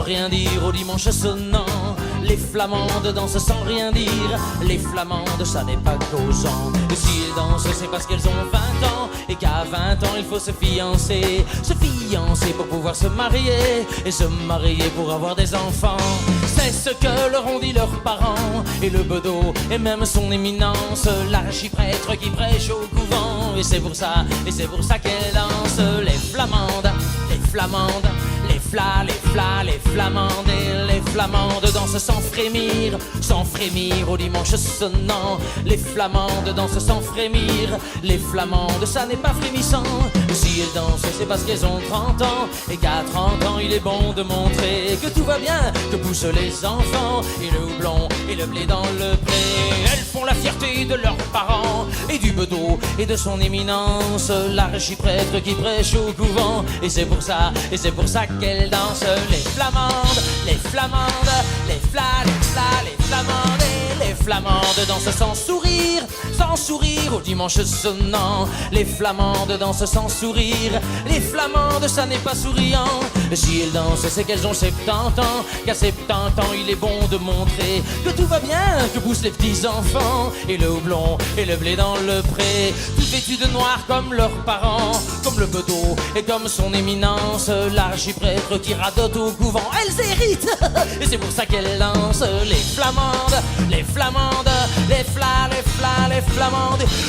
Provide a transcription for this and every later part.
rien dire au dimanche sonnant. Les flamandes dansent sans rien dire. Les flamandes, ça n'est pas causant. Et si elles dansent, c'est parce qu'elles ont 20 ans. Et qu'à 20 ans, il faut se fiancer. Se fiancer pour pouvoir se marier. Et se marier pour avoir des enfants. C'est ce que leur ont dit leurs parents. Et le bedeau, et même son éminence, l'archiprêtre qui prêche au couvent. Et c'est pour ça qu'elles dansent. Les flamandes, les flamandes, les flamandes. Et les flamandes dansent sans frémir au dimanche sonnant. Les flamandes dansent sans frémir. Les flamandes, ça n'est pas frémissant. Si elles dansent, c'est parce qu'elles ont 30 ans. Et qu'à 30 ans, il est bon de montrer que tout va bien, que poussent les enfants. Et le houblon et le blé dans le pré. Elles font la fierté de leurs parents. Et du bedeau et de son éminence, l'archiprêtre qui prêche au couvent. Et c'est pour ça qu'elles dansent. Les flamandes, les flamandes, les flamandes. Et les flamandes dansent sans sourire au dimanche sonnant. Les flamandes dansent sans sourire. Les flamandes, ça n'est pas souriant. Si elles dansent, c'est qu'elles ont 70 ans. Qu'à 70 ans, il est bon de montrer que tout va bien, que poussent les petits enfants. Et le houblon et le blé dans le pré. Toutes vêtues de noir comme leurs parents. Comme le bedeau et comme son éminence, l'archiprêtre qui radote au couvent. Elles héritent. Et c'est pour ça qu'elles dansent. Les flamandes, les flamandes, les flamandes.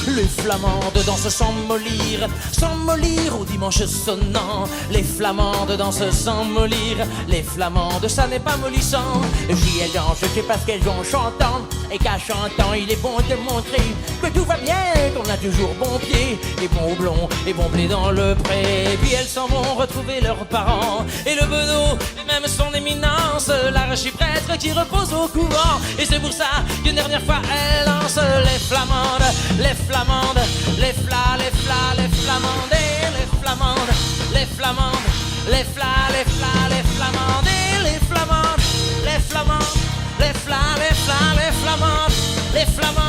Les flamandes dansent sans mollir au dimanche sonnant. Les flamandes dansent sans mollir. Les flamandes, ça n'est pas mollissant. Si elles dansent, c'est parce qu'elles ont chantant. Et qu'à chantant, il est bon de montrer que tout va bien, qu'on a toujours bon pied, et bon houblon, et bon blé dans le pré. Puis elles s'en vont retrouver leurs parents. Et le bedeau, et même son éminence, l'archiprêtre qui repose au couvent. Et c'est pour ça qu'une dernière fois elle lance. Les flamandes, les flamandes, les flamandes. Et les flamandes, les flamandes, les flamandes. Et les flamandes, les flamandes, les flamandes.